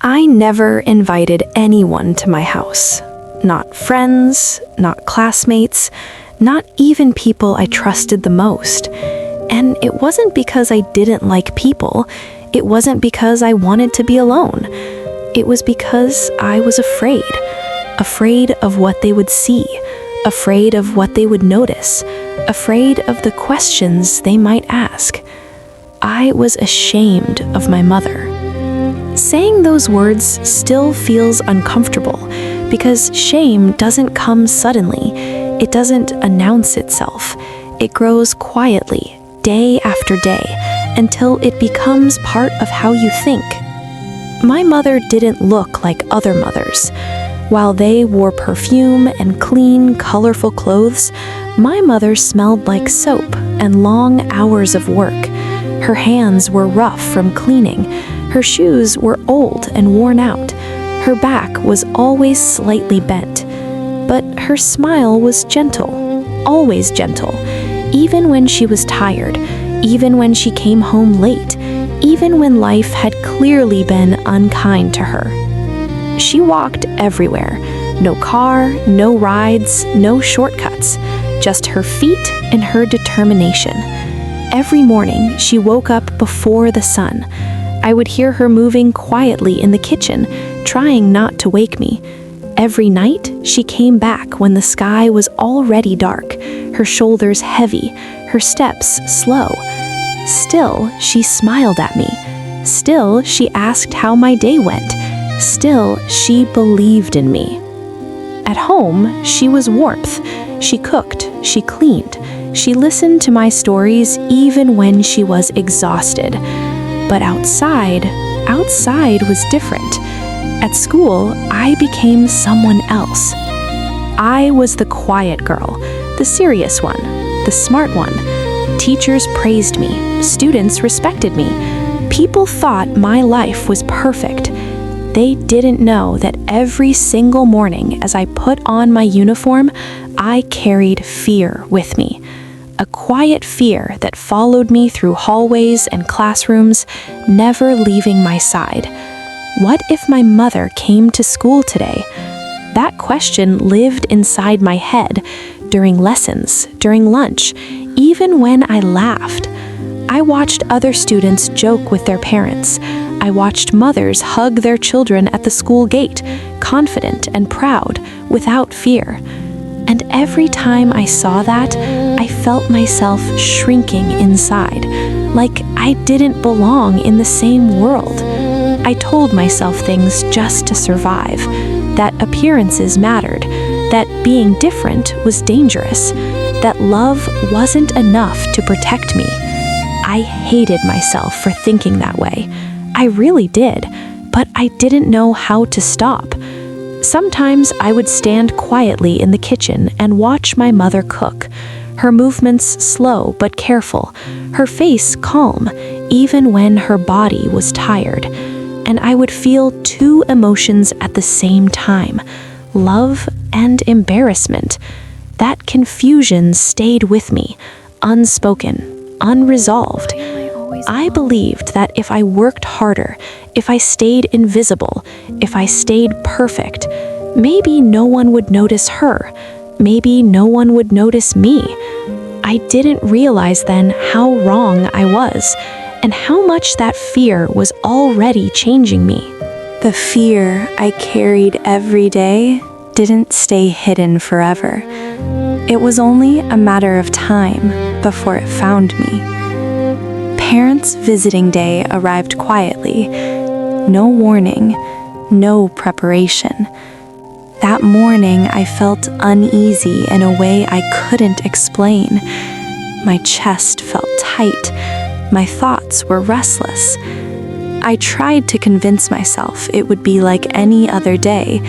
I never invited anyone to my house. Not friends, not classmates, not even people I trusted the most. And it wasn't because I didn't like people. It wasn't because I wanted to be alone. It was because I was afraid. Afraid of what they would see. Afraid of what they would notice. Afraid of the questions they might ask. I was ashamed of my mother. Saying those words still feels uncomfortable because shame doesn't come suddenly. It doesn't announce itself. It grows quietly, day after day, until it becomes part of how you think. My mother didn't look like other mothers. While they wore perfume and clean, colorful clothes, my mother smelled like soap and long hours of work. Her hands were rough from cleaning. Her shoes were old and worn out. Her back was always slightly bent. But her smile was gentle, always gentle, even when she was tired, even when she came home late, even when life had clearly been unkind to her. She walked everywhere. No car, no rides, no shortcuts, just her feet and her determination. Every morning, she woke up before the sun. I would hear her moving quietly in the kitchen, trying not to wake me. Every night, she came back when the sky was already dark, her shoulders heavy, her steps slow. Still, she smiled at me. Still, she asked how my day went. Still, she believed in me. At home, she was warmth. She cooked, she cleaned, she listened to my stories even when she was exhausted. But outside was different. At school, I became someone else. I was the quiet girl, the serious one, the smart one. Teachers praised me, students respected me. People thought my life was perfect. They didn't know that every single morning as I put on my uniform, I carried fear with me. A quiet fear that followed me through hallways and classrooms, never leaving my side. What if my mother came to school today? That question lived inside my head during lessons, during lunch, even when I laughed. I watched other students joke with their parents. I watched mothers hug their children at the school gate, confident and proud, without fear. And every time I saw that, I felt myself shrinking inside, like I didn't belong in the same world. I told myself things just to survive, that appearances mattered, that being different was dangerous, that love wasn't enough to protect me. I hated myself for thinking that way. I really did, but I didn't know how to stop. Sometimes I would stand quietly in the kitchen and watch my mother cook. Her movements slow but careful, her face calm, even when her body was tired. And I would feel two emotions at the same time, love and embarrassment. That confusion stayed with me, unspoken, unresolved. I believed that if I worked harder, if I stayed invisible, if I stayed perfect, maybe no one would notice her. Maybe no one would notice me. I didn't realize then how wrong I was, and how much that fear was already changing me. The fear I carried every day didn't stay hidden forever. It was only a matter of time before it found me. Parents' visiting day arrived quietly. No warning, no preparation. That morning, I felt uneasy in a way I couldn't explain. My chest felt tight. My thoughts were restless. I tried to convince myself it would be like any other day,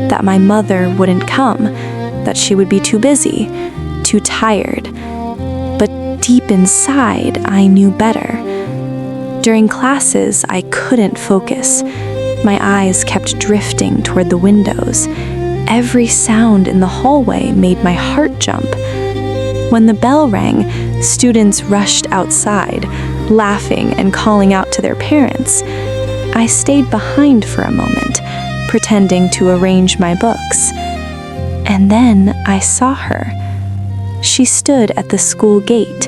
that my mother wouldn't come, that she would be too busy, too tired. But deep inside, I knew better. During classes, I couldn't focus. My eyes kept drifting toward the windows. Every sound in the hallway made my heart jump. When the bell rang, students rushed outside, laughing and calling out to their parents. I stayed behind for a moment, pretending to arrange my books. And then I saw her. She stood at the school gate,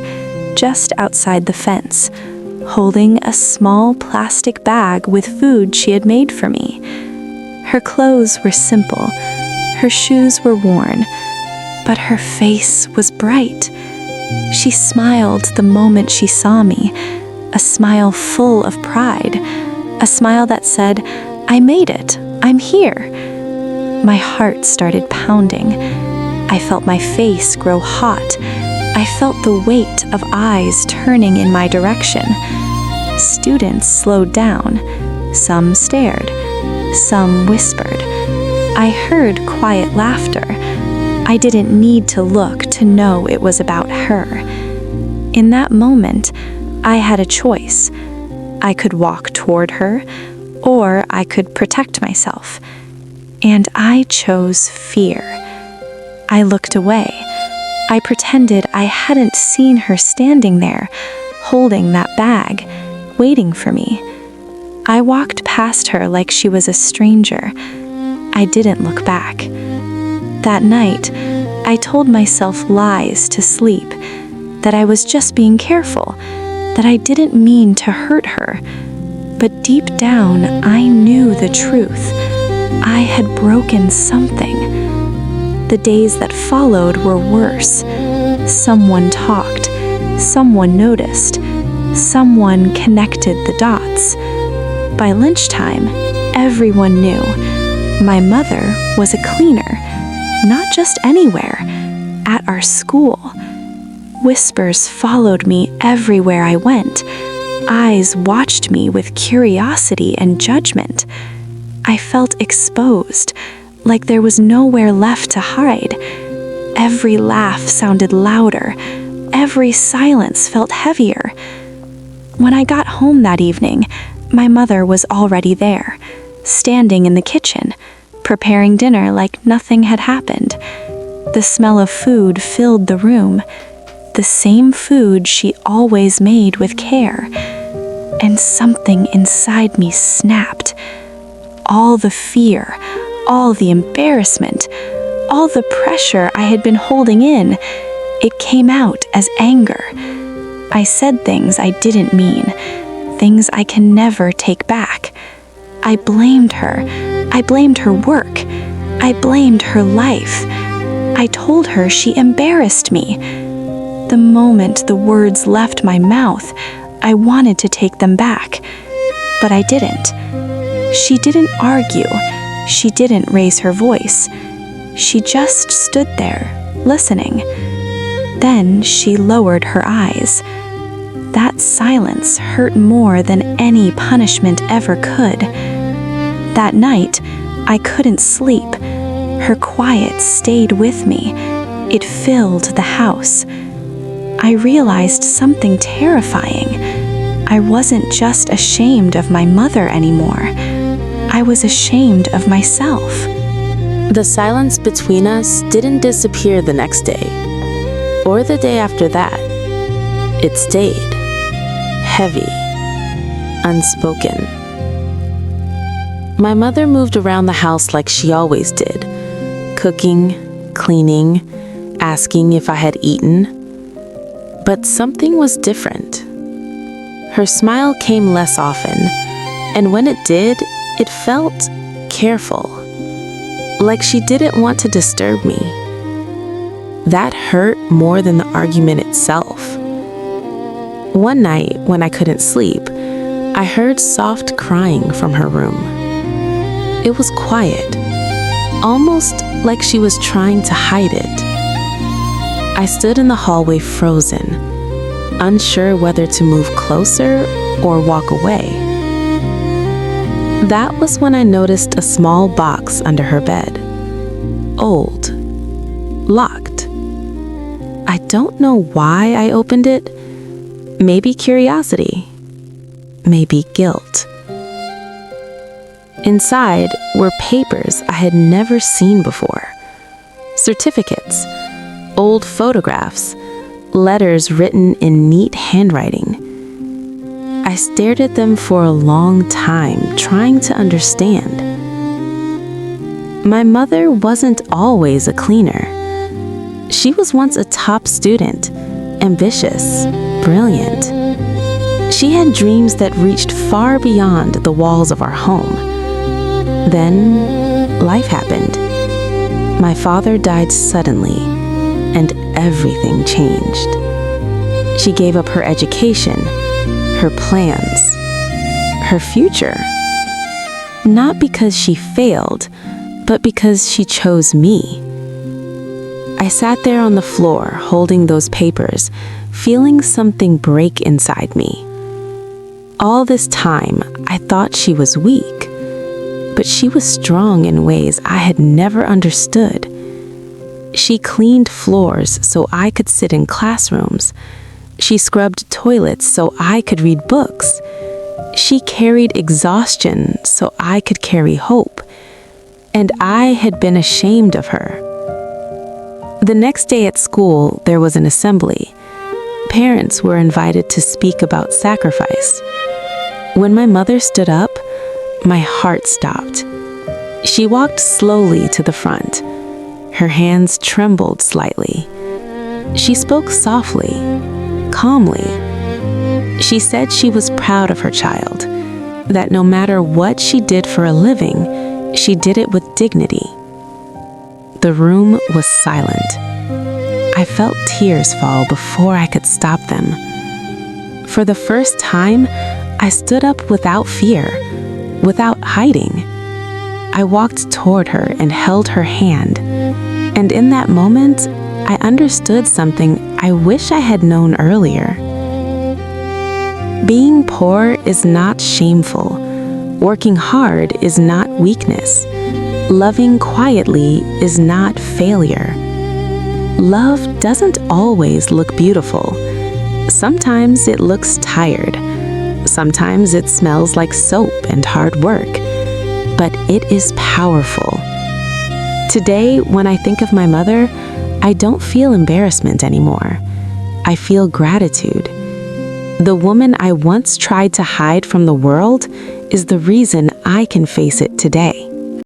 just outside the fence, holding a small plastic bag with food she had made for me. Her clothes were simple, her shoes were worn, but her face was bright. She smiled the moment she saw me, a smile full of pride, a smile that said, "I made it, I'm here." My heart started pounding. I felt my face grow hot. I felt the weight of eyes turning in my direction. Students slowed down. Some stared. Some whispered. I heard quiet laughter. I didn't need to look to know it was about her. In that moment, I had a choice. I could walk toward her, or I could protect myself. And I chose fear. I looked away. I pretended I hadn't seen her standing there, holding that bag, waiting for me. I walked past her like she was a stranger. I didn't look back. That night, I told myself lies to sleep, that I was just being careful, that I didn't mean to hurt her. But deep down, I knew the truth. I had broken something. The days that followed were worse. Someone talked. Someone noticed. Someone connected the dots. By lunchtime, everyone knew. My mother was a cleaner, not just anywhere, at our school. Whispers followed me everywhere I went. Eyes watched me with curiosity and judgment. I felt exposed, like there was nowhere left to hide. Every laugh sounded louder. Every silence felt heavier. When I got home that evening, my mother was already there, standing in the kitchen, preparing dinner like nothing had happened. The smell of food filled the room, the same food she always made with care. And something inside me snapped. All the fear, all the embarrassment, all the pressure I had been holding in, it came out as anger. I said things I didn't mean, things I can never take back. I blamed her. I blamed her work. I blamed her life. I told her she embarrassed me. The moment the words left my mouth, I wanted to take them back, but I didn't. She didn't argue. She didn't raise her voice. She just stood there, listening. Then she lowered her eyes. That silence hurt more than any punishment ever could. That night, I couldn't sleep. Her quiet stayed with me. It filled the house. I realized something terrifying. I wasn't just ashamed of my mother anymore. I was ashamed of myself. The silence between us didn't disappear the next day, or the day after that. It stayed, heavy, unspoken. My mother moved around the house like she always did, cooking, cleaning, asking if I had eaten. But something was different. Her smile came less often, and when it did, it felt careful, like she didn't want to disturb me. That hurt more than the argument itself. One night, when I couldn't sleep, I heard soft crying from her room. It was quiet, almost like she was trying to hide it. I stood in the hallway frozen, unsure whether to move closer or walk away. That was when I noticed a small box under her bed. Old. Locked. I don't know why I opened it. Maybe curiosity. Maybe guilt. Inside were papers I had never seen before. Certificates. Old photographs. Letters written in neat handwriting. I stared at them for a long time, trying to understand. My mother wasn't always a cleaner. She was once a top student, ambitious, brilliant. She had dreams that reached far beyond the walls of our home. Then, life happened. My father died suddenly, and everything changed. She gave up her education, her plans, her future. Not because she failed, but because she chose me. I sat there on the floor, holding those papers, feeling something break inside me. All this time, I thought she was weak, but she was strong in ways I had never understood. She cleaned floors so I could sit in classrooms. She scrubbed toilets so I could read books. She carried exhaustion so I could carry hope. And I had been ashamed of her. The next day at school, there was an assembly. Parents were invited to speak about sacrifice. When my mother stood up, my heart stopped. She walked slowly to the front. Her hands trembled slightly. She spoke softly, calmly. She said she was proud of her child, that no matter what she did for a living, she did it with dignity. The room was silent. I felt tears fall before I could stop them. For the first time, I stood up without fear, without hiding. I walked toward her and held her hand, and in that moment, I understood something I wish I had known earlier. Being poor is not shameful. Working hard is not weakness. Loving quietly is not failure. Love doesn't always look beautiful. Sometimes it looks tired. Sometimes it smells like soap and hard work. But it is powerful. Today, when I think of my mother, I don't feel embarrassment anymore. I feel gratitude. The woman I once tried to hide from the world is the reason I can face it today.